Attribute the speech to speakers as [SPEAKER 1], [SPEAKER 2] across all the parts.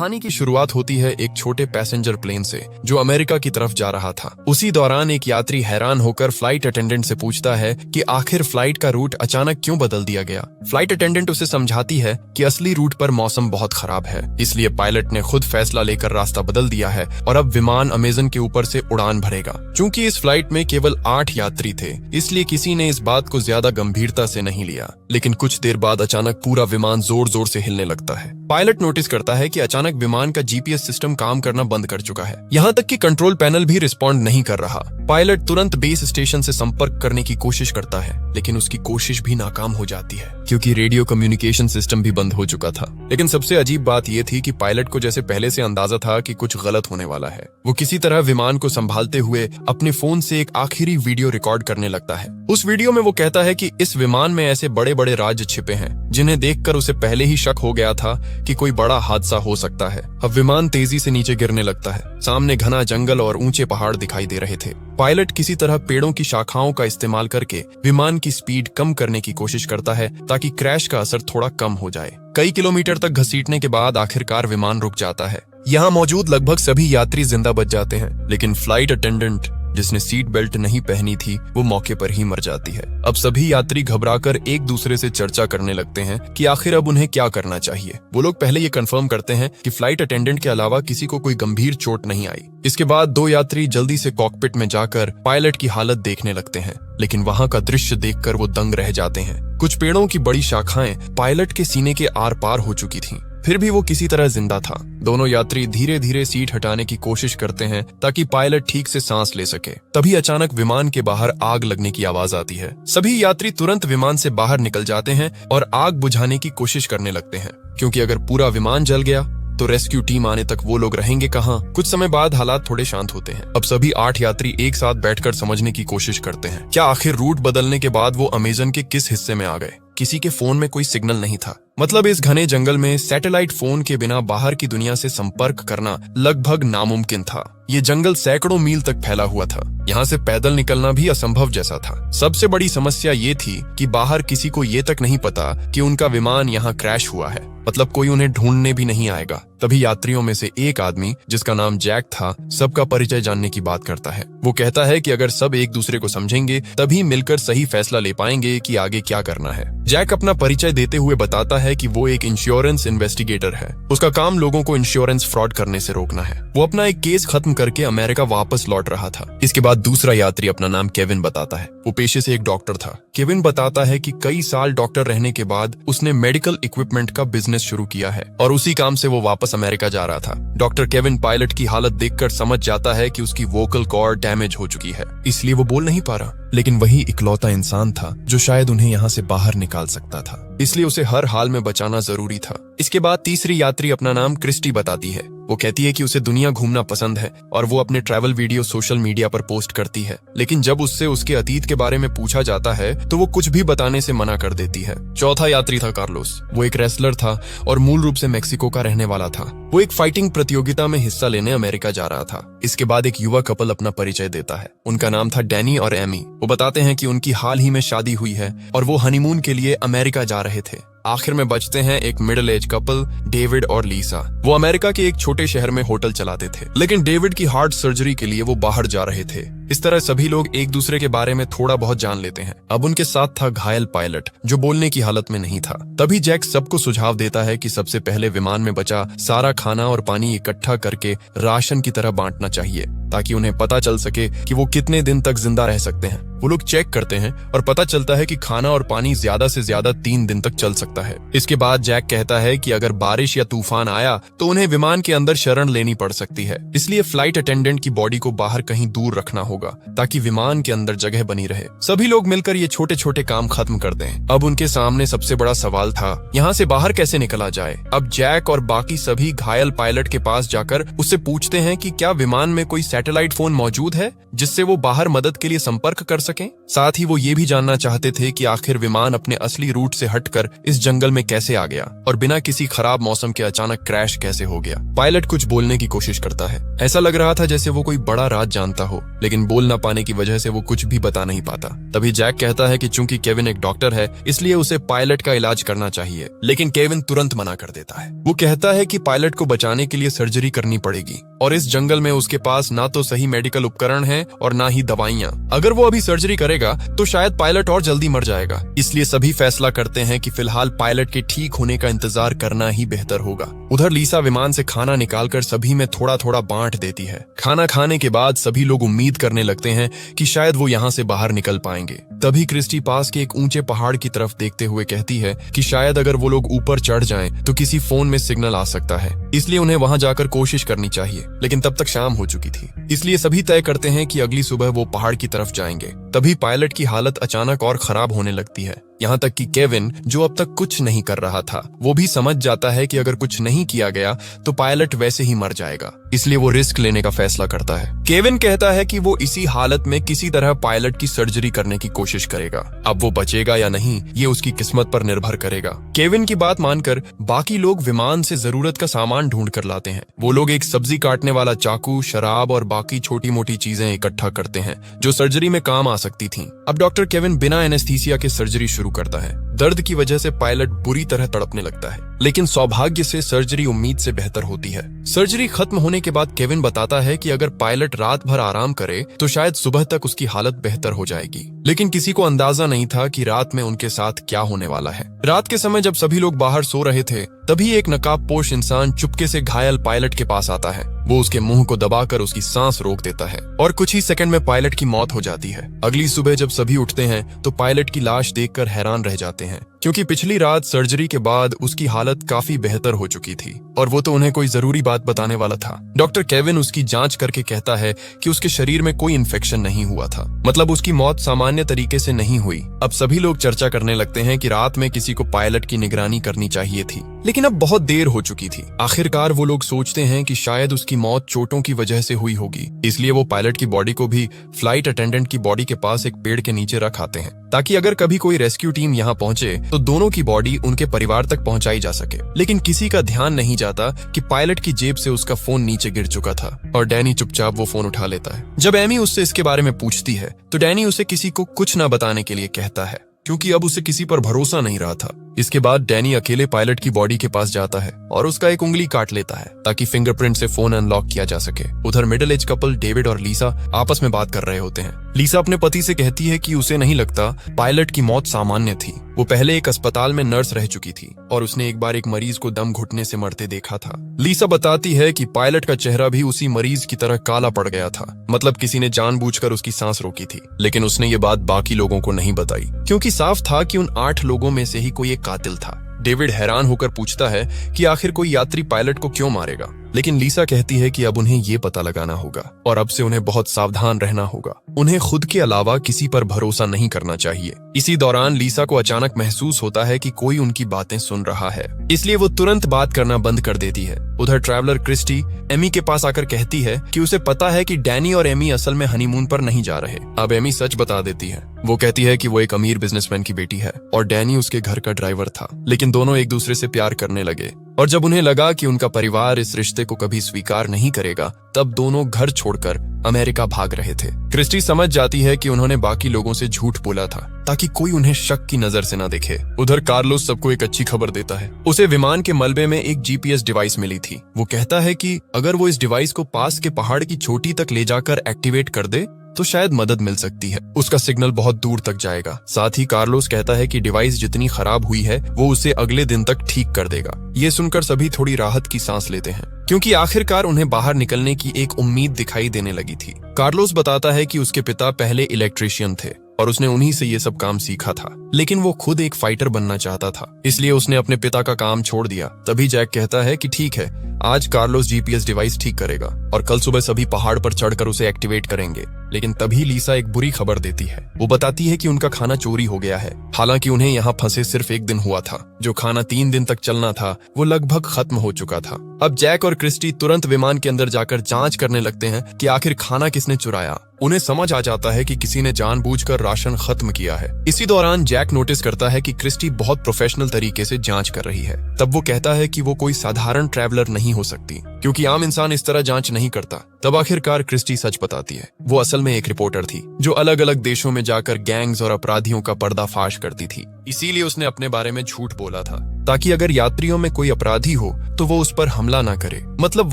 [SPEAKER 1] कहानी की शुरुआत होती है एक छोटे पैसेंजर प्लेन से जो अमेरिका की तरफ जा रहा था। उसी दौरान एक यात्री हैरान होकर फ्लाइट अटेंडेंट से पूछता है कि आखिर फ्लाइट का रूट अचानक क्यों बदल दिया गया। फ्लाइट अटेंडेंट उसे समझाती है कि असली रूट पर मौसम बहुत खराब है, इसलिए पायलट ने खुद फैसला लेकर रास्ता बदल दिया है और अब विमान अमेज़न के ऊपर से उड़ान भरेगा। चूंकि इस फ्लाइट में केवल 8 यात्री थे, इसलिए किसी ने इस बात को ज्यादा गंभीरता से नहीं लिया। लेकिन कुछ देर बाद अचानक पूरा विमान जोर जोर से हिलने लगता है। पायलट नोटिस करता है कि अचानक विमान का जीपीएस सिस्टम काम करना बंद कर चुका है, यहाँ तक कि कंट्रोल पैनल भी रिस्पॉन्ड नहीं कर रहा। पायलट तुरंत बेस स्टेशन से संपर्क करने की कोशिश करता है, लेकिन उसकी कोशिश भी नाकाम हो जाती है क्योंकि रेडियो कम्युनिकेशन सिस्टम भी बंद हो चुका था। लेकिन सबसे अजीब बात यह थी कि पायलट को जैसे पहले से अंदाजा था कि कुछ गलत होने वाला है। वो किसी तरह विमान को संभालते हुए अपने फोन से एक आखिरी वीडियो रिकॉर्ड करने लगता है। उस वीडियो में वो कहता है कि इस विमान में ऐसे बड़े बड़े राज छिपे हैं जिन्हें देखकर उसे पहले ही शक हो गया था कि कोई बड़ा हादसा हो सकता है। अब विमान तेजी से नीचे गिरने लगता है। सामने घना जंगल और ऊंचे पहाड़ दिखाई दे रहे थे। पायलट किसी तरह पेड़ों की शाखाओं का इस्तेमाल करके विमान की स्पीड कम करने की कोशिश करता है ताकि क्रैश का असर थोड़ा कम हो जाए। कई किलोमीटर तक घसीटने के बाद आखिरकार विमान रुक जाता है। यहाँ मौजूद लगभग सभी यात्री जिंदा बच जाते हैं, लेकिन फ्लाइट अटेंडेंट जिसने सीट बेल्ट नहीं पहनी थी वो मौके पर ही मर जाती है। अब सभी यात्री घबराकर एक दूसरे से चर्चा करने लगते हैं कि आखिर अब उन्हें क्या करना चाहिए। वो लोग पहले ये कंफर्म करते हैं कि फ्लाइट अटेंडेंट के अलावा किसी को कोई गंभीर चोट नहीं आई। इसके बाद 2 यात्री जल्दी से कॉकपिट में जाकर पायलट की हालत देखने लगते हैं, लेकिन वहां का दृश्य देखकर वो दंग रह जाते हैं। कुछ पेड़ों की बड़ी शाखाएं पायलट के सीने के आर पार हो चुकी थीं, फिर भी वो किसी तरह जिंदा था। दोनों यात्री धीरे धीरे सीट हटाने की कोशिश करते हैं ताकि पायलट ठीक से सांस ले सके। तभी अचानक विमान के बाहर आग लगने की आवाज आती है। सभी यात्री तुरंत विमान से बाहर निकल जाते हैं और आग बुझाने की कोशिश करने लगते हैं, क्योंकि अगर पूरा विमान जल गया तो रेस्क्यू टीम आने तक वो लोग रहेंगे कहाँ। कुछ समय बाद हालात थोड़े शांत होते हैं। अब सभी 8 यात्री एक साथ बैठकर समझने की कोशिश करते हैं क्या आखिर रूट बदलने के बाद वो अमेज़न के किस हिस्से में आ गए। किसी के फोन में कोई सिग्नल नहीं था, मतलब इस घने जंगल में सैटेलाइट फोन के बिना बाहर की दुनिया से संपर्क करना लगभग नामुमकिन था। ये जंगल सैकड़ों मील तक फैला हुआ था, यहाँ से पैदल निकलना भी असंभव जैसा था। सबसे बड़ी समस्या ये थी कि बाहर किसी को ये तक नहीं पता कि उनका विमान यहाँ क्रैश हुआ है, मतलब कोई उन्हें ढूंढने भी नहीं आएगा। तभी यात्रियों में से एक आदमी जिसका नाम जैक था सबका परिचय जानने की बात करता है। वो कहता है कि अगर सब एक दूसरे को समझेंगे तभी मिलकर सही फैसला ले पाएंगे कि आगे क्या करना है। जैक अपना परिचय देते हुए बताता है कि वो एक इंश्योरेंस इन्वेस्टिगेटर है। उसका काम लोगों को इंश्योरेंस फ्रॉड करने से रोकना है। वो अपना एक केस खत्म करके अमेरिका वापस लौट रहा था। इसके बाद दूसरा यात्री अपना नाम केविन बताता है। वो पेशे से एक डॉक्टर था। केविन बताता है कि कई साल डॉक्टर रहने के बाद उसने मेडिकल इक्विपमेंट का बिजनेस शुरू किया है और उसी काम से वो वापस अमेरिका जा रहा था। डॉक्टर केविन पायलट की हालत देखकर समझ जाता है कि उसकी वोकल कॉर्ड डैमेज हो चुकी है, इसलिए वो बोल नहीं पा रहा। लेकिन वही इकलौता इंसान था जो शायद उन्हें यहाँ से बाहर निकाल सकता था, इसलिए उसे हर हाल में बचाना जरूरी था। इसके बाद तीसरी यात्री अपना नाम क्रिस्टी बताती है। वो कहती है कि उसे दुनिया घूमना पसंद है और वो अपने ट्रैवल वीडियो सोशल मीडिया पर पोस्ट करती है, लेकिन जब उससे उसके अतीत के बारे में पूछा जाता है तो वो कुछ भी बताने से मना कर देती है। चौथा यात्री था कार्लोस। वो एक रेसलर था और मूल रूप से मेक्सिको का रहने वाला था। वो एक फाइटिंग प्रतियोगिता में हिस्सा लेने अमेरिका जा रहा था। इसके बाद एक युवा कपल अपना परिचय देता है। उनका नाम था डैनी और एमी। वो बताते हैं कि उनकी हाल ही में शादी हुई है और वो हनीमून के लिए अमेरिका जा रहे थे। आखिर में बचते हैं एक मिडिल एज कपल डेविड और लीसा। वो अमेरिका के एक छोटे शहर में होटल चलाते थे, लेकिन डेविड की हार्ट सर्जरी के लिए वो बाहर जा रहे थे। इस तरह सभी लोग एक दूसरे के बारे में थोड़ा बहुत जान लेते हैं। अब उनके साथ था घायल पायलट जो बोलने की हालत में नहीं था। तभी जैक सबको सुझाव देता है कि सबसे पहले विमान में बचा सारा खाना और पानी इकट्ठा करके राशन की तरह बांटना चाहिए ताकि उन्हें पता चल सके कि वो कितने दिन तक जिंदा रह सकते हैं। वो लोग चेक करते हैं और पता चलता है कि खाना और पानी ज्यादा से ज्यादा 3 दिन तक चल सकता है। इसके बाद जैक कहता है कि अगर बारिश या तूफान आया तो उन्हें विमान के अंदर शरण लेनी पड़ सकती है, इसलिए फ्लाइट अटेंडेंट की बॉडी को बाहर कहीं दूर रखना होगा ताकि विमान के अंदर जगह बनी रहे। सभी लोग मिलकर ये छोटे छोटे काम खत्म कर दें। अब उनके सामने सबसे बड़ा सवाल था यहाँ से बाहर कैसे निकला जाए। अब जैक और बाकी सभी घायल पायलट के पास जाकर उससे पूछते हैं कि क्या विमान में कोई सैटेलाइट फोन मौजूद है जिससे वो बाहर मदद के लिए संपर्क कर सकें। साथ ही वो ये भी जानना चाहते थे कि आखिर विमान अपने असली रूट से हटकर इस जंगल में कैसे आ गया और बिना किसी खराब मौसम के अचानक क्रैश कैसे हो गया। पायलट कुछ बोलने की कोशिश करता है। ऐसा लग रहा था जैसे वो कोई बड़ा राज जानता हो, लेकिन बोल ना पाने की वजह से वो कुछ भी बता नहीं पाता। तभी जैक कहता है कि चूंकि केविन एक डॉक्टर है इसलिए उसे पायलट का इलाज करना चाहिए, लेकिन केविन तुरंत मना कर देता है। वो कहता है कि पायलट को बचाने के लिए सर्जरी करनी पड़ेगी और इस जंगल में उसके पास ना तो सही मेडिकल उपकरण है और ना ही दवाइयां। अगर वो अभी सर्जरी करेगा तो शायद पायलट और जल्दी मर जाएगा। इसलिए सभी फैसला करते हैं कि फिलहाल पायलट के ठीक होने का इंतजार करना ही बेहतर होगा। उधर लीसा विमान से खाना निकालकर सभी में थोड़ा थोड़ा बांट देती है। खाना खाने के बाद सभी लोग उम्मीद करने लगते हैं कि शायद वो यहाँ से बाहर निकल पाएंगे। तभी क्रिस्टी पास के एक ऊंचे पहाड़ की तरफ देखते हुए कहती है कि शायद अगर वो लोग ऊपर चढ़ जाएं तो किसी फोन में सिग्नल आ सकता है, इसलिए उन्हें वहां जाकर कोशिश करनी चाहिए। लेकिन तब तक शाम हो चुकी थी, इसलिए सभी तय करते हैं कि अगली सुबह वो पहाड़ की तरफ जाएंगे। तभी पायलट की हालत अचानक और खराब होने लगती है, यहाँ तक कि केविन जो अब तक कुछ नहीं कर रहा था वो भी समझ जाता है कि अगर कुछ नहीं किया गया तो पायलट वैसे ही मर जाएगा। इसलिए वो रिस्क लेने का फैसला करता है। केविन कहता है कि वो इसी हालत में किसी तरह पायलट की सर्जरी करने की कोशिश करेगा। अब वो बचेगा या नहीं ये उसकी किस्मत पर निर्भर करेगा। केविन की बात मानकर बाकी लोग विमान से जरूरत का सामान ढूंढ कर लाते हैं। वो लोग एक सब्जी काटने वाला चाकू, शराब और बाकी छोटी मोटी चीजें इकट्ठा करते हैं जो सर्जरी में काम आ सकती थी। अब डॉक्टर केविन बिना एनेस्थीसिया के सर्जरी शुरू करता है। दर्द की वजह से पायलट बुरी तरह तड़पने लगता है, लेकिन सौभाग्य से सर्जरी उम्मीद से बेहतर होती है। सर्जरी खत्म होने के बाद केविन बताता है कि अगर पायलट रात भर आराम करे तो शायद सुबह तक उसकी हालत बेहतर हो जाएगी। लेकिन किसी को अंदाजा नहीं था कि रात में उनके साथ क्या होने वाला है। रात के समय जब सभी लोग बाहर सो रहे थे तभी एक नकाबपोश इंसान चुपके से घायल पायलट के पास आता है। वो उसके मुंह को दबाकर उसकी सांस रोक देता है और कुछ ही सेकंड में पायलट की मौत हो जाती है। अगली सुबह जब सभी उठते हैं तो पायलट की लाश देखकर हैरान रह जाते हैं, क्योंकि पिछली रात सर्जरी के बाद उसकी हालत काफी बेहतर हो चुकी थी और वो तो उन्हें कोई जरूरी बात बताने वाला था। डॉक्टर केविन उसकी जांच करके कहता है कि उसके शरीर में कोई इन्फेक्शन नहीं हुआ था, मतलब उसकी मौत सामान्य तरीके से नहीं हुई। अब सभी लोग चर्चा करने लगते हैं कि रात में किसी को पायलट की निगरानी करनी चाहिए थी, लेकिन अब बहुत देर हो चुकी थी। आखिरकार वो लोग सोचते हैं कि शायद उसकी मौत चोटों की वजह से हुई होगी, इसलिए वो पायलट की बॉडी को भी फ्लाइट अटेंडेंट की बॉडी के पास एक पेड़ के नीचे रख आते हैं, ताकि अगर कभी कोई रेस्क्यू टीम यहाँ पहुंचे तो दोनों की बॉडी उनके परिवार तक पहुंचाई जा सके। लेकिन किसी का ध्यान नहीं जाता कि पायलट की जेब से उसका फोन नीचे गिर चुका था और डैनी चुपचाप वो फोन उठा लेता है। जब एमी उससे इसके बारे में पूछती है तो डैनी उसे किसी को कुछ न बताने के लिए कहता है, क्योंकि अब उसे किसी पर भरोसा नहीं रहा था। इसके बाद डैनी अकेले पायलट की बॉडी के पास जाता है और उसका एक उंगली काट लेता है ताकि फिंगरप्रिंट से फोन अनलॉक किया जा सके। उधर मिडिल एज कपल डेविड और लीसा आपस में बात कर रहे होते हैं। लीसा अपने पति से कहती है कि उसे नहीं लगता पायलट की मौत सामान्य थी। वो पहले एक अस्पताल में नर्स रह चुकी थी और उसने एक बार एक मरीज को दम घुटने से मरते देखा था। लीसा बताती है कि पायलट का चेहरा भी उसी मरीज की तरह काला पड़ गया था, मतलब किसी ने जानबूझकर उसकी सांस रोकी थी। लेकिन उसने ये बात बाकी लोगों को नहीं बताई, क्योंकि साफ था कि उन 8 लोगों में से ही कोई एक कातिल था। डेविड हैरान होकर पूछता है कि आखिर कोई यात्री पायलट को क्यों मारेगा, लेकिन लीसा कहती है कि अब उन्हें ये पता लगाना होगा और अब से उन्हें बहुत सावधान रहना होगा। उन्हें खुद के अलावा किसी पर भरोसा नहीं करना चाहिए। इसी दौरान लीसा को अचानक महसूस होता है कि कोई उनकी बातें सुन रहा है, इसलिए वो तुरंत बात करना बंद कर देती है। उधर ट्रैवलर क्रिस्टी एमी के पास आकर कहती है कि उसे पता है कि डैनी और एमी असल में हनीमून पर नहीं जा रहे। अब एमी सच बता देती है। वो कहती है कि वो एक अमीर बिजनेसमैन की बेटी है और डैनी उसके घर का ड्राइवर था, लेकिन दोनों एक दूसरे से प्यार करने लगे और जब उन्हें लगा कि उनका परिवार इस रिश्ते को कभी स्वीकार नहीं करेगा तब दोनों घर छोड़कर अमेरिका भाग रहे थे। क्रिस्टी समझ जाती है कि उन्होंने बाकी लोगों से झूठ बोला था ताकि कोई उन्हें शक की नजर से न देखे। उधर कार्लोस सबको एक अच्छी खबर देता है। उसे विमान के मलबे में एक जीपीएस डिवाइस मिली थी। वो कहता है कि अगर वो इस डिवाइस को पास के पहाड़ की चोटी तक ले जाकर एक्टिवेट कर दे तो शायद मदद मिल सकती है। उसका सिग्नल बहुत दूर तक जाएगा। साथ ही कार्लोस कहता है कि डिवाइस जितनी खराब हुई है वो उसे अगले दिन तक ठीक कर देगा। ये सुनकर सभी थोड़ी राहत की सांस लेते हैं, क्योंकि आखिरकार उन्हें बाहर निकलने की एक उम्मीद दिखाई देने लगी थी। कार्लोस बताता है कि उसके पिता पहले इलेक्ट्रिशियन थे और उसने उन्हीं से ये सब काम सीखा था। लेकिन वो खुद एक फाइटर बनना चाहता था, इसलिए उसने अपने पिता का काम छोड़ दिया। तभी जैक कहता है कि ठीक है, आज कार्लोस जीपीएस डिवाइस ठीक करेगा और कल सुबह सभी पहाड़ पर चढ़कर उसे एक्टिवेट करेंगे। लेकिन तभी लीसा एक बुरी खबर देती है। वो बताती है कि उनका खाना चोरी हो गया है। हालांकि उन्हें यहाँ फंसे सिर्फ एक दिन हुआ था। जो खाना 3 दिन तक चलना था वो लगभग खत्म हो चुका था। अब जैक और क्रिस्टी तुरंत विमान के अंदर जाकर जांच करने लगते हैं कि आखिर खाना किसने चुराया। उन्हें समझ आ जाता है कि किसी ने जानबूझकर राशन खत्म किया है। इसी दौरान जैक नोटिस करता है कि क्रिस्टी बहुत प्रोफेशनल तरीके से जांच कर रही है। तब वो कहता है कि वो कोई साधारण ट्रैवलर नहीं हो सकती, क्योंकि आम इंसान इस तरह जांच नहीं करता। तब आखिरकार क्रिस्टी सच बताती है। वो असल में एक रिपोर्टर थी जो अलग अलग देशों में जाकर गैंग्स और अपराधियों का पर्दाफाश करती थी। इसीलिए उसने अपने बारे में झूठ बोला था, ताकि अगर यात्रियों में कोई अपराधी हो तो वो उस पर हमला ना करे। मतलब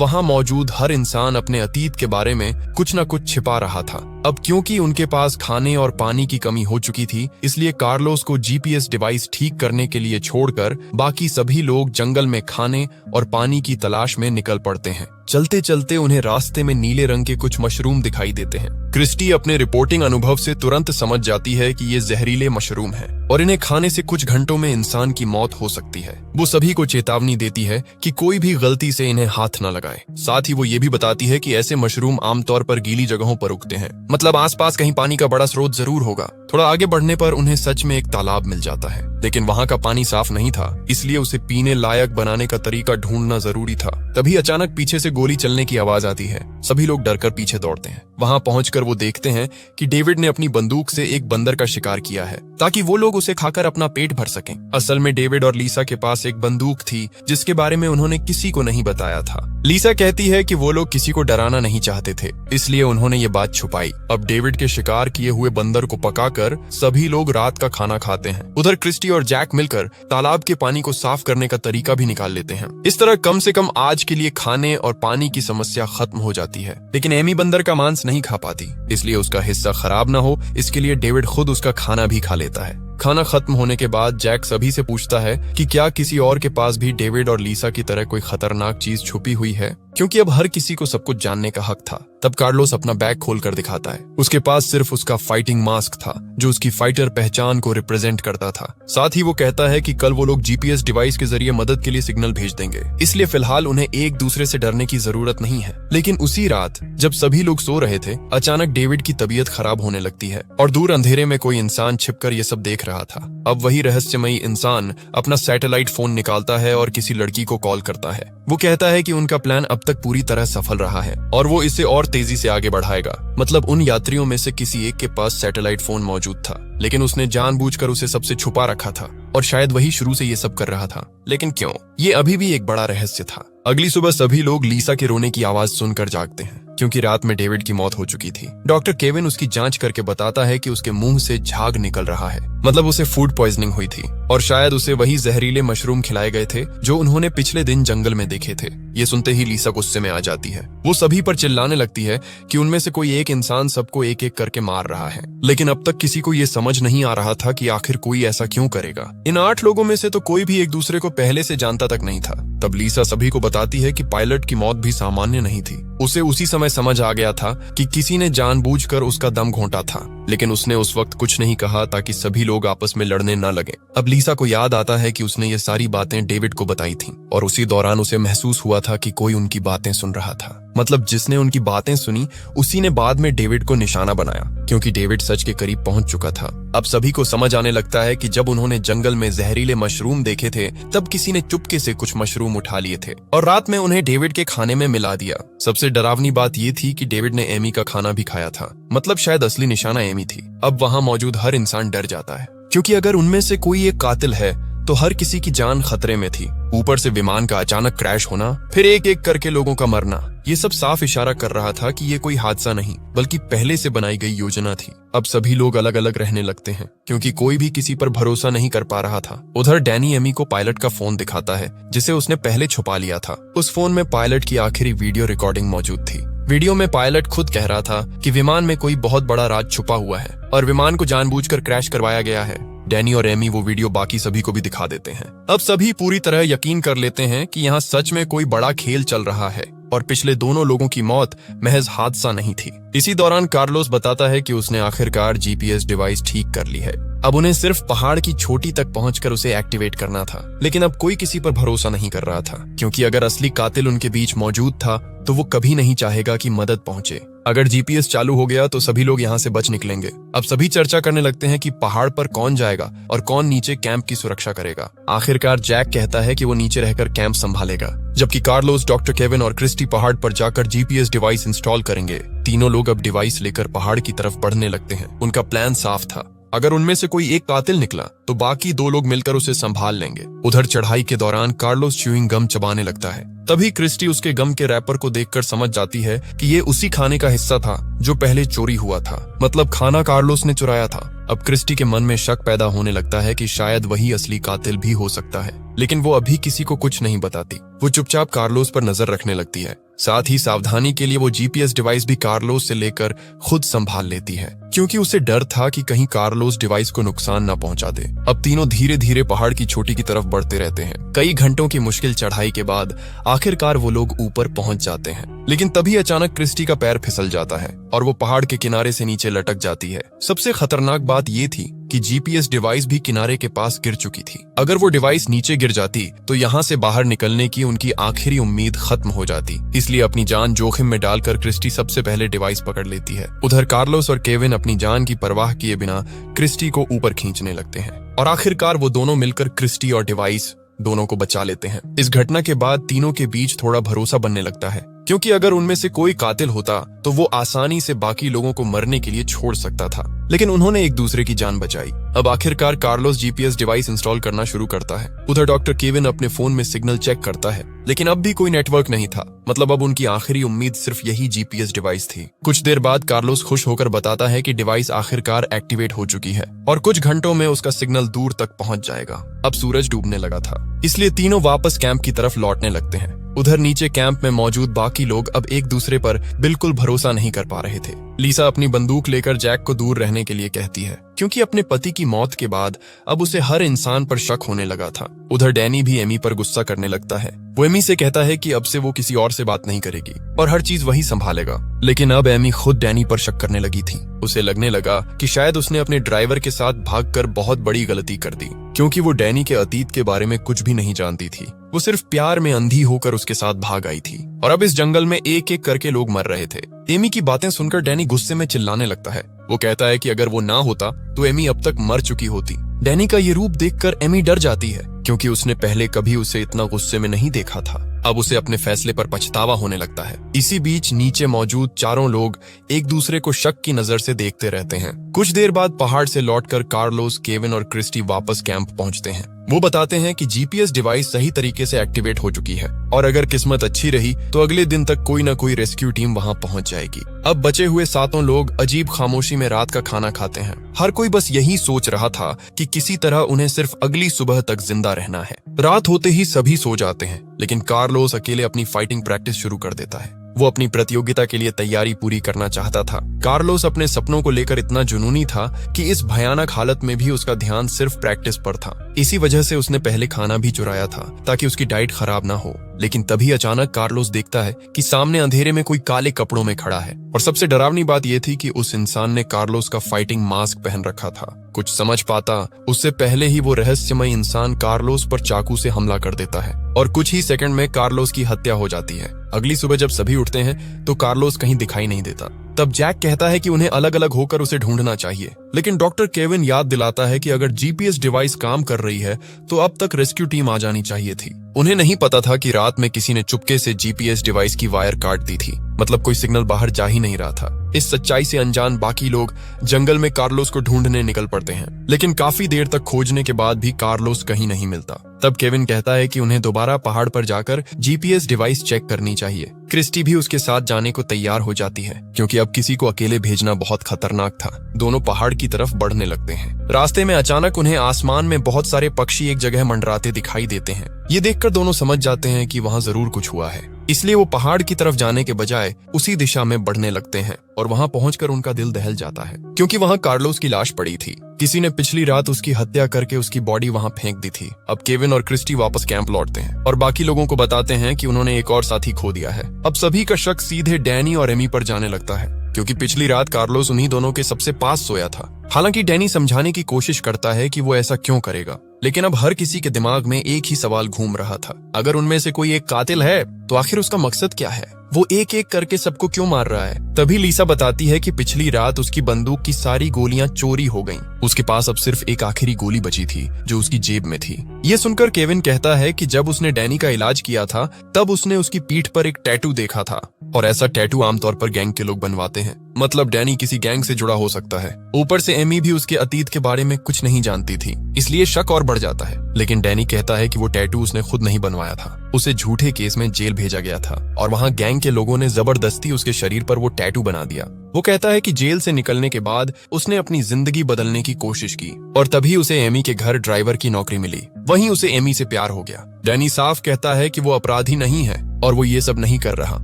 [SPEAKER 1] वहां मौजूद हर इंसान अपने अतीत के बारे में कुछ न कुछ छिपा रहा था। अब क्योंकि उनके पास खाने और पानी की कमी हो चुकी थी, इसलिए कार्लोस को जीपीएस डिवाइस ठीक करने के लिए छोड़कर बाकी सभी लोग जंगल में खाने और पानी की तलाश में निकल पड़ते हैं। चलते चलते उन्हें रास्ते में नीले रंग के कुछ मशरूम दिखाई देते हैं। क्रिस्टी अपने रिपोर्टिंग अनुभव से तुरंत समझ जाती है कि ये जहरीले मशरूम हैं और इन्हें खाने से कुछ घंटों में इंसान की मौत हो सकती है। वो सभी को चेतावनी देती है कि कोई भी गलती से इन्हें हाथ न लगाए। साथ ही वो ये भी बताती है कि ऐसे मशरूम आमतौर पर गीली जगहों पर उगते हैं, मतलब आसपास कहीं पानी का बड़ा स्रोत जरूर होगा। थोड़ा आगे बढ़ने पर उन्हें सच में एक तालाब मिल जाता है, लेकिन वहां का पानी साफ नहीं था, इसलिए उसे पीने लायक बनाने का तरीका ढूंढना जरूरी था। तभी अचानक पीछे से गोली चलने की आवाज आती है। सभी लोग डरकर पीछे दौड़ते हैं। वहां पहुंचकर वो देखते हैं कि डेविड ने अपनी बंदूक से एक बंदर का शिकार किया है, ताकि वो लोग उसे खाकर अपना पेट भर सकें। असल में डेविड और लीसा के पास एक बंदूक थी, जिसके बारे में उन्होंने किसी को नहीं बताया था। लीसा कहती है कि वो लोग किसी को डराना नहीं चाहते थे, इसलिए उन्होंने ये बात छुपाई। अब डेविड के शिकार किए हुए बंदर को पकाकर सभी लोग रात का खाना खाते हैं। उधर क्रिस्टी और जैक मिलकर तालाब के पानी को साफ करने का तरीका भी निकाल लेते हैं। इस तरह कम से कम आज के लिए खाने और पानी की समस्या खत्म हो जाती है। लेकिन एमी बंदर का मांस नहीं खा पाती, इसलिए उसका हिस्सा खराब ना हो, इसके लिए डेविड खुद उसका खाना भी खा लेता है। खाना खत्म होने के बाद जैक सभी से पूछता है कि क्या किसी और के पास भी डेविड और लीसा की तरह कोई खतरनाक चीज छुपी हुई है, क्योंकि अब हर किसी को सब कुछ जानने का हक था। तब कार्लोस अपना बैग खोलकर दिखाता है। उसके पास सिर्फ उसका फाइटिंग मास्क था, जो उसकी फाइटर पहचान को रिप्रेजेंट करता था। साथ ही वो कहता है कि कल वो लोग जीपीएस डिवाइस के जरिए मदद के लिए सिग्नल भेज देंगे, इसलिए फिलहाल उन्हें एक दूसरे से डरने की जरूरत नहीं है। लेकिन उसी रात जब सभी लोग सो रहे थे, अचानक डेविड की तबीयत खराब होने लगती है और दूर अंधेरे में कोई इंसान छिपकर ये सब देख रहा था। अब वही रहस्यमयी इंसान अपना सैटेलाइट फोन निकालता है और किसी लड़की को कॉल करता है। वो कहता है कि उनका प्लान अब तक पूरी तरह सफल रहा है और वो इसे और तेजी से आगे बढ़ाएगा। मतलब उन यात्रियों में से किसी एक के पास सैटेलाइट फोन मौजूद था, लेकिन उसने जानबूझकर उसे सबसे छुपा रखा था और शायद वही शुरू से ये सब कर रहा था। लेकिन क्यों, ये अभी भी एक बड़ा रहस्य था। अगली सुबह सभी लोग लीसा के रोने की आवाज सुनकर जागते हैं, क्योंकि रात में डेविड की मौत हो चुकी थी। डॉक्टर केविन उसकी जांच करके बताता है कि उसके मुंह से झाग निकल रहा है, मतलब उसे फूड पॉइजनिंग हुई थी और शायद उसे वही जहरीले मशरूम खिलाए गए थे जो उन्होंने पिछले दिन जंगल में देखे थे। ये सुनते ही लीसा गुस्से में आ जाती है। वो सभी पर चिल्लाने लगती है कि उनमें से कोई एक इंसान सबको एक एक करके मार रहा है, लेकिन अब तक किसी को ये समझ नहीं आ रहा था कि आखिर कोई ऐसा क्यों करेगा। इन 8 लोगों में से तो कोई भी एक दूसरे को पहले से जानता तक नहीं था। तब लीसा सभी को बताती है कि पायलट की मौत भी सामान्य नहीं थी। उसे उसी समय समझ आ गया था कि किसी ने जानबूझकर उसका दम घोंटा था, लेकिन उसने उस वक्त कुछ नहीं कहा ताकि सभी लोग आपस में लड़ने न लगे। अब लीसा को याद आता है कि उसने ये सारी बातें डेविड को बताई थीं और उसी दौरान उसे महसूस हुआ था कि कोई उनकी बातें सुन रहा था। मतलब जिसने उनकी बातें सुनी उसी ने बाद में डेविड को निशाना बनाया, क्योंकि डेविड सच के करीब पहुंच चुका था। अब सभी को समझ आने लगता है कि जब उन्होंने जंगल में जहरीले मशरूम देखे थे, तब किसी ने चुपके से कुछ मशरूम उठा लिए थे और रात में उन्हें डेविड के खाने में मिला दिया। सबसे डरावनी बात ये थी कि डेविड ने एमी का खाना भी खाया था, मतलब शायद असली निशाना एमी थी। अब वहां मौजूद हर इंसान डर जाता है, क्योंकि अगर उनमें से कोई एक कातिल है तो हर किसी की जान खतरे में थी। ऊपर से विमान का अचानक क्रैश होना, फिर एक एक करके लोगों का मरना, ये सब साफ इशारा कर रहा था कि ये कोई हादसा नहीं बल्कि पहले से बनाई गई योजना थी। अब सभी लोग अलग अलग रहने लगते हैं, क्योंकि कोई भी किसी पर भरोसा नहीं कर पा रहा था। उधर डैनी एमी को पायलट का फोन दिखाता है, जिसे उसने पहले छुपा लिया था। उस फोन में पायलट की आखिरी वीडियो रिकॉर्डिंग मौजूद थी। वीडियो में पायलट खुद कह रहा था कि विमान में कोई बहुत बड़ा राज छुपा हुआ है और विमान को जानबूझकर क्रैश करवाया गया है। डैनी और एमी वो वीडियो बाकी सभी को भी दिखा देते हैं। अब सभी पूरी तरह यकीन कर लेते हैं कि यहाँ सच में कोई बड़ा खेल चल रहा है। और पिछले दोनों लोगों की मौत महज हादसा नहीं थी। इसी दौरान कार्लोस बताता है कि उसने आखिरकार जीपीएस डिवाइस ठीक कर ली है। अब उन्हें सिर्फ पहाड़ की चोटी तक पहुंचकर उसे एक्टिवेट करना था। लेकिन अब कोई किसी पर भरोसा नहीं कर रहा था, क्योंकि अगर असली कातिल उनके बीच मौजूद था तो वो कभी नहीं चाहेगा कि मदद पहुंचे। अगर जीपीएस चालू हो गया तो सभी लोग यहाँ से बच निकलेंगे। अब सभी चर्चा करने लगते हैं कि पहाड़ पर कौन जाएगा और कौन नीचे कैंप की सुरक्षा करेगा। आखिरकार जैक कहता है कि वो नीचे रहकर कैंप संभालेगा, जबकि कार्लोस, डॉक्टर केविन और क्रिस्टी पहाड़ पर जाकर जीपीएस डिवाइस इंस्टॉल करेंगे। तीनों लोग अब डिवाइस लेकर पहाड़ की तरफ बढ़ने लगते हैं। उनका प्लान साफ था, अगर उनमें से कोई एक कातिल निकला तो बाकी दो लोग मिलकर उसे संभाल लेंगे। उधर चढ़ाई के दौरान कार्लोस च्यूइंग गम चबाने लगता है। तभी क्रिस्टी उसके गम के रैपर को देखकर समझ जाती है कि ये उसी खाने का हिस्सा था जो पहले चोरी हुआ था, मतलब खाना कार्लोस ने चुराया था। अब क्रिस्टी के मन में शक पैदा होने लगता है कि शायद वही असली कातिल भी हो सकता है, लेकिन वो अभी किसी को कुछ नहीं बताती। वो चुपचाप कार्लोस पर नजर रखने लगती है। साथ ही सावधानी के लिए वो जीपीएस डिवाइस भी कार्लोस से लेकर खुद संभाल लेती है, क्योंकि उसे डर था कि कहीं कार्लोस डिवाइस को नुकसान न पहुंचा दे। अब तीनों धीरे धीरे पहाड़ की चोटी की तरफ बढ़ते रहते हैं। कई घंटों की मुश्किल चढ़ाई के बाद आखिरकार वो लोग ऊपर पहुंच जाते हैं। लेकिन तभी अचानक क्रिस्टी का पैर फिसल जाता है और वो पहाड़ के किनारे से नीचे लटक जाती है। सबसे खतरनाक बात ये थी कि जीपीएस डिवाइस भी किनारे के पास गिर चुकी थी। अगर वो डिवाइस नीचे गिर जाती तो यहाँ से बाहर निकलने की उनकी आखिरी उम्मीद खत्म हो जाती। इसलिए अपनी जान जोखिम में डालकर क्रिस्टी सबसे पहले डिवाइस पकड़ लेती है। उधर कार्लोस और केविन अपनी जान की परवाह किए बिना क्रिस्टी को ऊपर खींचने लगते हैं और आखिरकार वो दोनों मिलकर क्रिस्टी और डिवाइस दोनों को बचा लेते हैं। इस घटना के बाद तीनों के बीच थोड़ा भरोसा बनने लगता है, क्योंकि अगर उनमें से कोई कातिल होता तो वो आसानी से बाकी लोगों को मरने के लिए छोड़ सकता था, लेकिन उन्होंने एक दूसरे की जान बचाई। अब आखिरकार कार्लोस जीपीएस डिवाइस इंस्टॉल करना शुरू करता है। उधर डॉक्टर केविन अपने फोन में सिग्नल चेक करता है, लेकिन अब भी कोई नेटवर्क नहीं था। मतलब अब उनकी आखिरी उम्मीद सिर्फ यही जीपीएस डिवाइस थी। कुछ देर बाद कार्लोस खुश होकर बताता है कि डिवाइस आखिरकार एक्टिवेट हो चुकी है और कुछ घंटों में उसका सिग्नल दूर तक पहुंच जाएगा। अब सूरज डूबने लगा था, इसलिए तीनों वापस कैंप की तरफ लौटने लगते हैं। उधर नीचे कैंप में मौजूद बाकी लोग अब एक दूसरे पर बिल्कुल भरोसा नहीं कर पा रहे थे। लीसा अपनी बंदूक लेकर जैक को दूर रहने के लिए कहती है, क्योंकि अपने पति की मौत के बाद अब उसे हर इंसान पर शक होने लगा था। उधर डैनी भी एमी पर गुस्सा करने लगता है। वो एमी से कहता है कि अब से वो किसी और से बात नहीं करेगी और हर चीज वही संभालेगा। लेकिन अब एमी खुद डैनी पर शक करने लगी थी। उसे लगने लगा कि शायद उसने अपने ड्राइवर के साथ भागकर बहुत बड़ी गलती कर दी, क्योंकि वो डैनी के अतीत के बारे में कुछ भी नहीं जानती थी। वो सिर्फ प्यार में अंधी होकर उसके साथ भाग आई थी और अब इस जंगल में एक एक करके लोग मर रहे थे। एमी की बातें सुनकर डैनी गुस्से में चिल्लाने लगता है। वो कहता है कि अगर वो ना होता तो एमी अब तक मर चुकी होती। डैनी का ये रूप देखकर एमी डर जाती है, क्योंकि उसने पहले कभी उसे इतना गुस्से में नहीं देखा था। अब उसे अपने फैसले पर पछतावा होने लगता है। इसी बीच नीचे मौजूद चारों लोग एक दूसरे को शक की नजर से देखते रहते हैं। कुछ देर बाद पहाड़ से लौटकर कार्लोस, केविन और क्रिस्टी वापस कैंप पहुंचते हैं। वो बताते हैं कि जीपीएस डिवाइस सही तरीके से एक्टिवेट हो चुकी है और अगर किस्मत अच्छी रही तो अगले दिन तक कोई न कोई रेस्क्यू टीम वहां पहुंच जाएगी। अब बचे हुए सातों लोग अजीब खामोशी में रात का खाना खाते हैं। हर कोई बस यही सोच रहा था कि किसी तरह उन्हें सिर्फ अगली सुबह तक जिंदा रहना है। रात होते ही सभी सो जाते हैं, लेकिन कार्लोस अकेले अपनी फाइटिंग प्रैक्टिस शुरू कर देता है। वो अपनी प्रतियोगिता के लिए तैयारी पूरी करना चाहता था। कार्लोस अपने सपनों को लेकर इतना जुनूनी था कि इस भयानक हालत में भी उसका ध्यान सिर्फ प्रैक्टिस पर था। इसी वजह से उसने पहले खाना भी चुराया था ताकि उसकी डाइट खराब ना हो। लेकिन तभी अचानक कार्लोस देखता है कि सामने अंधेरे में कोई काले कपड़ों में खड़ा है और सबसे डरावनी बात यह थी कि उस इंसान ने कार्लोस का फाइटिंग मास्क पहन रखा था। कुछ समझ पाता उससे पहले ही वो रहस्यमय इंसान कार्लोस पर चाकू से हमला कर देता है और कुछ ही सेकंड में कार्लोस की हत्या हो जाती है। अगली सुबह जब सभी उठते हैं तो कार्लोस कहीं दिखाई नहीं देता। तब जैक कहता है कि उन्हें अलग अलग होकर उसे ढूंढना चाहिए, लेकिन डॉक्टर केविन याद दिलाता है कि अगर जीपीएस डिवाइस काम कर रही है तो अब तक रेस्क्यू टीम आ जानी चाहिए थी। उन्हें नहीं पता था कि रात में किसी ने चुपके से जीपीएस डिवाइस की वायर काट दी थी, मतलब कोई सिग्नल बाहर जा ही नहीं रहा था। इस सच्चाई से अनजान बाकी लोग जंगल में कार्लोस को ढूंढने निकल पड़ते हैं, लेकिन काफी देर तक खोजने के बाद भी कार्लोस कहीं नहीं मिलता। तब केविन कहता है कि उन्हें दोबारा पहाड़ पर जाकर जीपीएस डिवाइस चेक करनी चाहिए। क्रिस्टी भी उसके साथ जाने को तैयार हो जाती है, क्योंकि अब किसी को अकेले भेजना बहुत खतरनाक था। दोनों पहाड़ की तरफ बढ़ने लगते हैं। रास्ते में अचानक उन्हें आसमान में बहुत सारे पक्षी एक जगह मंडराते दिखाई देते हैं। ये देखकर दोनों समझ जाते हैं कि वहाँ जरूर कुछ हुआ है। इसलिए वो पहाड़ की तरफ जाने के बजाय उसी दिशा में बढ़ने लगते हैं और वहां पहुंचकर उनका दिल दहल जाता है, क्योंकि वहां कार्लोस की लाश पड़ी थी। किसी ने पिछली रात उसकी हत्या करके उसकी बॉडी वहां फेंक दी थी। अब केविन और क्रिस्टी वापस कैंप लौटते हैं और बाकी लोगों को बताते हैं कि उन्होंने एक और साथी खो दिया है। अब सभी का शक सीधे डैनी और एमी पर जाने लगता है, क्योंकि पिछली रात कार्लोस उन्हीं दोनों के सबसे पास सोया था। हालांकि डैनी समझाने की कोशिश करता है कि वो ऐसा क्यों करेगा, लेकिन अब हर किसी के दिमाग में एक ही सवाल घूम रहा था, अगर उनमें से कोई एक कातिल है तो आखिर उसका मकसद क्या है? वो एक एक करके सबको क्यों मार रहा है? तभी लिसा बताती है कि पिछली रात उसकी बंदूक की सारी गोलियां चोरी हो गईं। उसके पास अब सिर्फ एक आखिरी गोली बची थी जो उसकी जेब में थी। ये सुनकर केविन कहता है कि जब उसने डैनी का इलाज किया था तब उसने उसकी पीठ पर एक टैटू देखा था, और ऐसा टैटू आमतौर पर गैंग के लोग बनवाते हैं, मतलब डैनी किसी गैंग से जुड़ा हो सकता है। ऊपर से एमी भी उसके अतीत के बारे में कुछ नहीं जानती थी, इसलिए शक और बढ़ जाता है। लेकिन डैनी कहता है कि वो टैटू उसने खुद नहीं बनवाया था, उसे झूठे केस में जेल भेजा गया था और वहां गैंग के लोगों ने जबरदस्ती उसके शरीर पर वो टैटू बना दिया। वो कहता है कि जेल से निकलने के बाद उसने अपनी जिंदगी बदलने की कोशिश की और तभी उसे एमी के घर ड्राइवर की नौकरी मिली। वहीं उसे एमी से प्यार हो गया। डैनी साफ कहता है कि वो अपराधी नहीं है और वो ये सब नहीं कर रहा।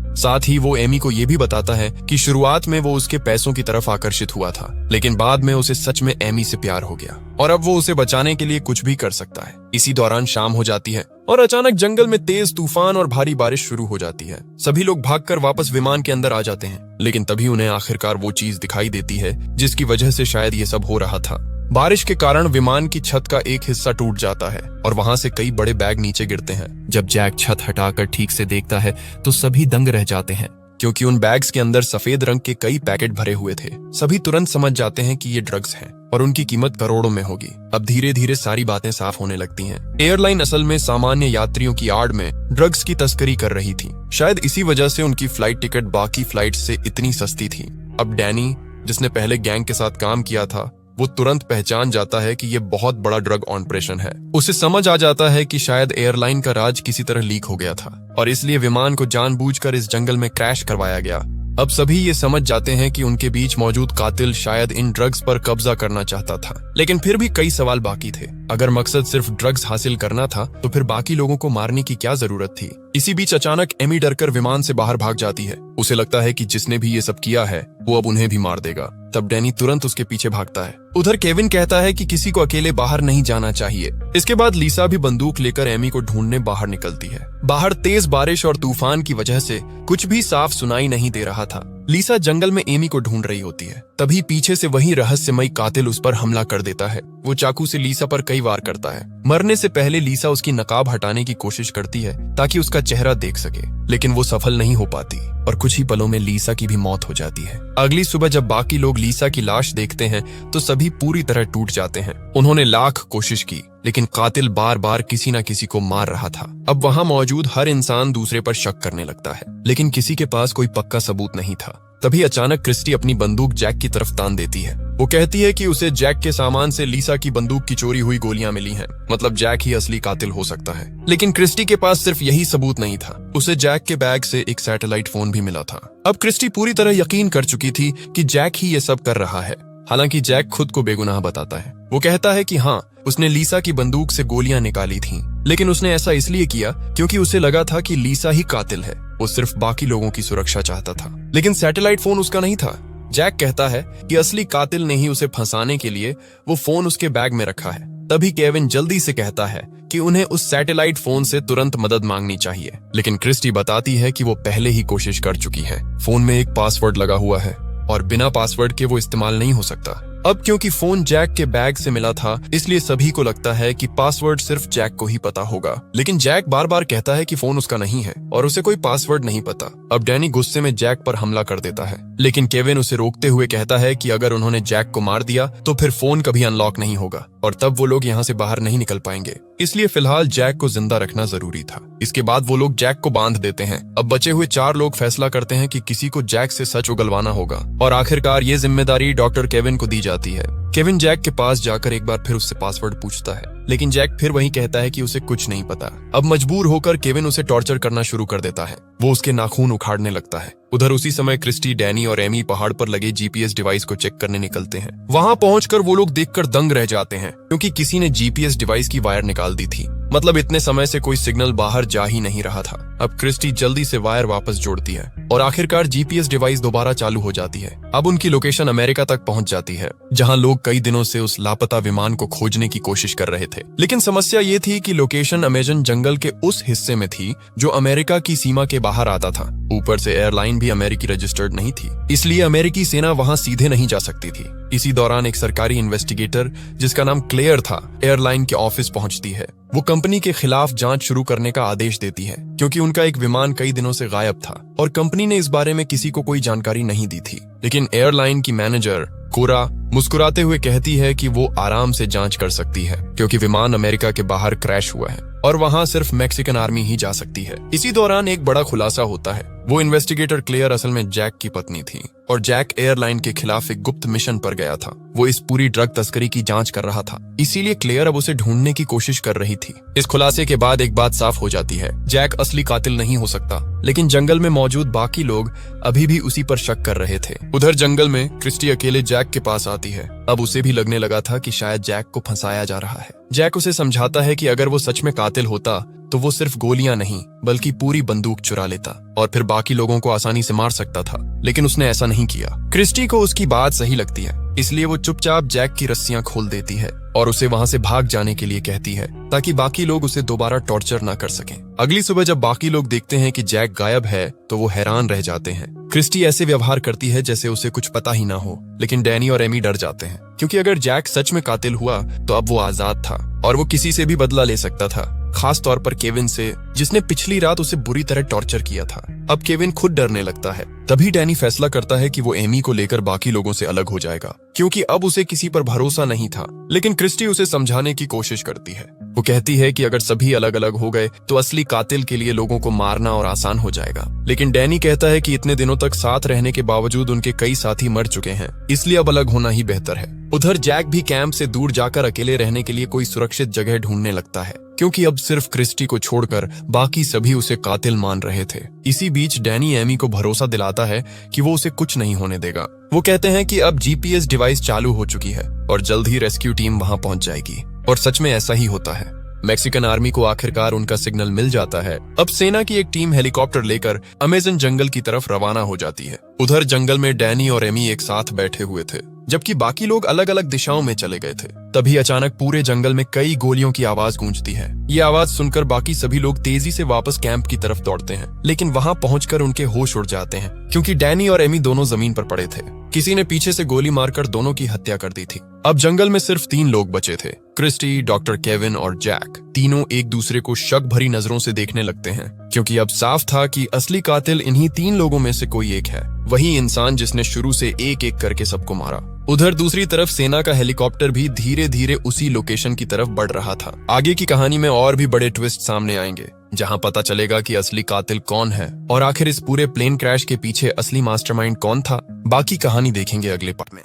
[SPEAKER 1] साथ ही वो एमी को ये भी बताता है कि शुरुआत में वो उसके पैसों की तरफ आकर्षित हुआ था, लेकिन बाद में उसे सच में एमी से प्यार हो गया और अब वो उसे बचाने के लिए कुछ भी कर सकता है। इसी दौरान शाम हो जाती है और अचानक जंगल में तेज तूफान और भारी बारिश शुरू हो जाती है। सभी लोग भागकर वापस विमान के अंदर आ जाते हैं, लेकिन तभी उन्हें आखिरकार वो चीज दिखाई देती है जिसकी वजह से शायद ये सब हो रहा था। बारिश के कारण विमान की छत का एक हिस्सा टूट जाता है और वहां से कई बड़े बैग नीचे गिरते हैं। जब जैक छत हटाकर ठीक से देखता है तो सभी दंग रह जाते हैं, क्योंकि उन बैग्स के अंदर सफेद रंग के कई पैकेट भरे हुए थे। सभी तुरंत समझ जाते हैं कि ये ड्रग्स हैं और उनकी कीमत करोड़ों में होगी। अब धीरे धीरे सारी बातें साफ होने लगती हैं। एयरलाइन असल में सामान्य यात्रियों की आड़ में ड्रग्स की तस्करी कर रही थी। शायद इसी वजह से उनकी फ्लाइट टिकट बाकी फ्लाइट से इतनी सस्ती थी। अब डैनी, जिसने पहले गैंग के साथ काम किया था, वो तुरंत पहचान जाता है कि ये बहुत बड़ा ड्रग ऑपरेशन है। उसे समझ आ जाता है कि शायद एयरलाइन का राज किसी तरह लीक हो गया था और इसलिए विमान को जानबूझकर इस जंगल में क्रैश करवाया गया। अब सभी ये समझ जाते हैं कि उनके बीच मौजूद कातिल शायद इन ड्रग्स पर कब्जा करना चाहता था, लेकिन फिर भी कई सवाल बाकी थे। अगर मकसद सिर्फ ड्रग्स हासिल करना था तो फिर बाकी लोगों को मारने की क्या जरूरत थी? इसी बीच अचानक एमी डरकर विमान से बाहर भाग जाती है। उसे लगता है कि जिसने भी ये सब किया है वो अब उन्हें भी मार देगा। तब डैनी तुरंत उसके पीछे भागता है। उधर केविन कहता है कि किसी को अकेले बाहर नहीं जाना चाहिए। इसके बाद लिसा भी बंदूक लेकर एमी को ढूंढने बाहर निकलती है। बाहर तेज बारिश और तूफान की वजह से कुछ भी साफ सुनाई नहीं दे रहा था। लिसा जंगल में एमी को ढूंढ रही होती है, तभी पीछे से वही रहस्यमयी कातिल उस पर हमला कर देता है। वो चाकू से लिसा पर कई वार करता है। मरने से पहले लिसा उसकी नकाब हटाने की कोशिश करती है ताकि उसका चेहरा देख सके, लेकिन वो सफल नहीं हो पाती और कुछ ही पलों में लिसा की भी मौत हो जाती है। अगली सुबह जब बाकी लोग लिसा की लाश देखते हैं तो सभी पूरी तरह टूट जाते हैं। उन्होंने लाख कोशिश की, लेकिन कातिल बार बार किसी न किसी को मार रहा था। अब वहां मौजूद हर इंसान दूसरे पर शक करने लगता है, लेकिन किसी के पास कोई पक्का सबूत नहीं था। तभी अचानक क्रिस्टी अपनी बंदूक जैक की तरफ तान देती है। वो कहती है कि उसे जैक के सामान से लिसा की बंदूक की चोरी हुई गोलियां मिली हैं, मतलब जैक ही असली कातिल हो सकता है। लेकिन क्रिस्टी के पास सिर्फ यही सबूत नहीं था, उसे जैक के बैग से एक सैटेलाइट फोन भी मिला था। अब क्रिस्टी पूरी तरह यकीन कर चुकी थी कि जैक ही ये सब कर रहा है। हालांकि जैक खुद को बेगुनाह बताता है। वो कहता है कि हाँ, उसने लिसा की बंदूक से गोलियां निकाली थीं, लेकिन उसने ऐसा इसलिए किया क्योंकि उसे लगा था कि लिसा ही कातिल है। वो सिर्फ बाकी लोगों की सुरक्षा चाहता था, लेकिन सैटेलाइट फोन उसका नहीं था। जैक कहता है कि असली कातिल ने ही उसे फंसाने के लिए वो फोन उसके बैग में रखा है। तभी केविन जल्दी से कहता है कि उन्हें उस सैटेलाइट फोन से तुरंत मदद मांगनी चाहिए, लेकिन क्रिस्टी बताती है कि वो पहले ही कोशिश कर चुकी है। फोन में एक पासवर्ड लगा हुआ है और बिना पासवर्ड के वो इस्तेमाल नहीं हो सकता। अब क्योंकि फोन जैक के बैग से मिला था, इसलिए सभी को लगता है कि पासवर्ड सिर्फ जैक को ही पता होगा। लेकिन जैक बार बार कहता है कि फोन उसका नहीं है और उसे कोई पासवर्ड नहीं पता। अब डैनी गुस्से में जैक पर हमला कर देता है, लेकिन केविन उसे रोकते हुए कहता है कि अगर उन्होंने जैक को मार दिया तो फिर फोन कभी अनलॉक नहीं होगा और तब वो लोग यहाँ से बाहर नहीं निकल पाएंगे। इसलिए फिलहाल जैक को जिंदा रखना जरूरी था। इसके बाद वो लोग जैक को बांध देते हैं। अब बचे हुए 4 लोग फैसला करते हैं कि किसी को जैक से सच उगलवाना होगा और आखिरकार ये जिम्मेदारी डॉक्टर केविन को दी जाती है। केविन जैक के पास जाकर एक बार फिर उससे पासवर्ड पूछता है, लेकिन जैक फिर वही कहता है कि उसे कुछ नहीं पता। अब मजबूर होकर केविन उसे टॉर्चर करना शुरू कर देता है। वो उसके नाखून उखाड़ने लगता है। उधर उसी समय क्रिस्टी, डैनी और एमी पहाड़ पर लगे जीपीएस डिवाइस को चेक करने निकलते हैं। वहां पहुंचकर वो लोग देखकर दंग रह जाते हैं, क्योंकि किसी ने जीपीएस डिवाइस की वायर निकाल दी थी। मतलब इतने समय से कोई सिग्नल बाहर जा ही नहीं रहा था। अब क्रिस्टी जल्दी से वायर वापस जोड़ती है और आखिरकार जीपीएस डिवाइस दोबारा चालू हो जाती है। अब उनकी लोकेशन अमेरिका तक पहुंच जाती है, जहां लोग कई दिनों से उस लापता विमान को खोजने की कोशिश कर रहे थे। लेकिन समस्या ये थी कि लोकेशन अमेजन जंगल के उस हिस्से में थी जो अमेरिका की सीमा के बाहर आता था। ऊपर से एयरलाइन भी अमेरिकी रजिस्टर्ड नहीं थी, इसलिए अमेरिकी सेना वहां सीधे नहीं जा सकती थी। इसी दौरान एक सरकारी इन्वेस्टिगेटर जिसका नाम क्लेयर था, एयरलाइन के ऑफिस पहुंचती है। वो कंपनी के खिलाफ जांच शुरू करने का आदेश देती है, क्योंकि उनका एक विमान कई दिनों से गायब था और कंपनी ने इस बारे में किसी को कोई जानकारी नहीं दी थी। लेकिन एयरलाइन की मैनेजर कोरा मुस्कुराते हुए कहती है कि वो आराम से जांच कर सकती है, क्योंकि विमान अमेरिका के बाहर क्रैश हुआ है और वहां सिर्फ मैक्सिकन आर्मी ही जा सकती है। इसी दौरान एक बड़ा खुलासा होता है। वो इन्वेस्टिगेटर क्लेयर असल में जैक की पत्नी थी और जैक एयरलाइन के खिलाफ एक गुप्त मिशन पर गया था। वो इस पूरी ड्रग तस्करी की जांच कर रहा था, इसीलिए क्लेयर अब उसे ढूंढने की कोशिश कर रही थी। इस खुलासे के बाद एक बात साफ हो जाती है, जैक असली कातिल नहीं हो सकता। लेकिन जंगल में मौजूद बाकी लोग अभी भी उसी पर शक कर रहे थे। उधर जंगल में क्रिस्टी अकेले जैक के पास आती है। अब उसे भी लगने लगा था कि शायद जैक को फंसाया जा रहा है। जैक उसे समझाता है कि अगर वो सच में कातिल होता तो वो सिर्फ गोलियां नहीं बल्कि पूरी बंदूक चुरा लेता और फिर बाकी लोगों को आसानी से मार सकता था, लेकिन उसने ऐसा नहीं किया। क्रिस्टी को उसकी बात सही लगती है, इसलिए वो चुपचाप जैक की रस्सियां खोल देती है और उसे वहां से भाग जाने के लिए कहती है, ताकि बाकी लोग उसे दोबारा टॉर्चर ना कर सकें। अगली सुबह जब बाकी लोग देखते हैं कि जैक गायब है तो वो हैरान रह जाते हैं। क्रिस्टी ऐसे व्यवहार करती है जैसे उसे कुछ पता ही ना हो, लेकिन डैनी और एमी डर जाते हैं, क्योंकि अगर जैक सच में कातिल हुआ तो अब वो आजाद था और वो किसी से भी बदला ले सकता था, खास तौर पर केविन से, जिसने पिछली रात उसे बुरी तरह टॉर्चर किया था। अब केविन खुद डरने लगता है। तभी डैनी फैसला करता है कि वो एमी को लेकर बाकी लोगों से अलग हो जाएगा, क्योंकि अब उसे किसी पर भरोसा नहीं था। लेकिन क्रिस्टी उसे समझाने की कोशिश करती है। वो कहती है कि अगर सभी अलग अलग हो गए तो असली कातिल के लिए लोगों को मारना और आसान हो जाएगा। लेकिन डैनी कहता है कि इतने दिनों तक साथ रहने के बावजूद उनके कई साथी मर चुके हैं, इसलिए अब अलग होना ही बेहतर है। उधर जैक भी कैंप से दूर जाकर अकेले रहने के लिए कोई सुरक्षित जगह ढूंढने लगता है, क्योंकि अब सिर्फ क्रिस्टी को छोड़कर बाकी सभी उसे कातिल मान रहे थे। इसी बीच डैनी एमी को भरोसा दिलाता है कि वो उसे कुछ नहीं होने देगा। वो कहते हैं कि अब जीपीएस डिवाइस चालू हो चुकी है और जल्द ही रेस्क्यू टीम वहां पहुंच जाएगी। और सच में ऐसा ही होता है। मैक्सिकन आर्मी को आखिरकार उनका सिग्नल मिल जाता है। अब सेना की एक टीम हेलीकॉप्टर लेकर अमेजन जंगल की तरफ रवाना हो जाती है। उधर जंगल में डैनी और एमी एक साथ बैठे हुए थे, जबकि बाकी लोग अलग अलग दिशाओं में चले गए थे। तभी अचानक पूरे जंगल में कई गोलियों की आवाज गूंजती है। ये आवाज सुनकर बाकी सभी लोग तेजी से वापस कैंप की तरफ दौड़ते हैं, लेकिन वहां पहुंचकर उनके होश उड़ जाते हैं, क्योंकि डैनी और एमी दोनों जमीन पर पड़े थे। किसी ने पीछे से गोली मारकर दोनों की हत्या कर दी थी। अब जंगल में सिर्फ 3 लोग बचे थे, क्रिस्टी, डॉक्टर केविन और जैक। तीनों एक दूसरे को शक भरी नजरों से देखने लगते हैं, क्योंकि अब साफ था कि असली कातिल इन्हीं 3 लोगों में से कोई एक है, वही इंसान जिसने शुरू से एक एक करके सबको मारा। उधर दूसरी तरफ सेना का हेलीकॉप्टर भी धीरे धीरे उसी लोकेशन की तरफ बढ़ रहा था। आगे की कहानी में और भी बड़े ट्विस्ट सामने आएंगे, जहां पता चलेगा कि असली कातिल कौन है और आखिर इस पूरे प्लेन क्रैश के पीछे असली मास्टरमाइंड कौन था। बाकी कहानी देखेंगे अगले पार्ट में।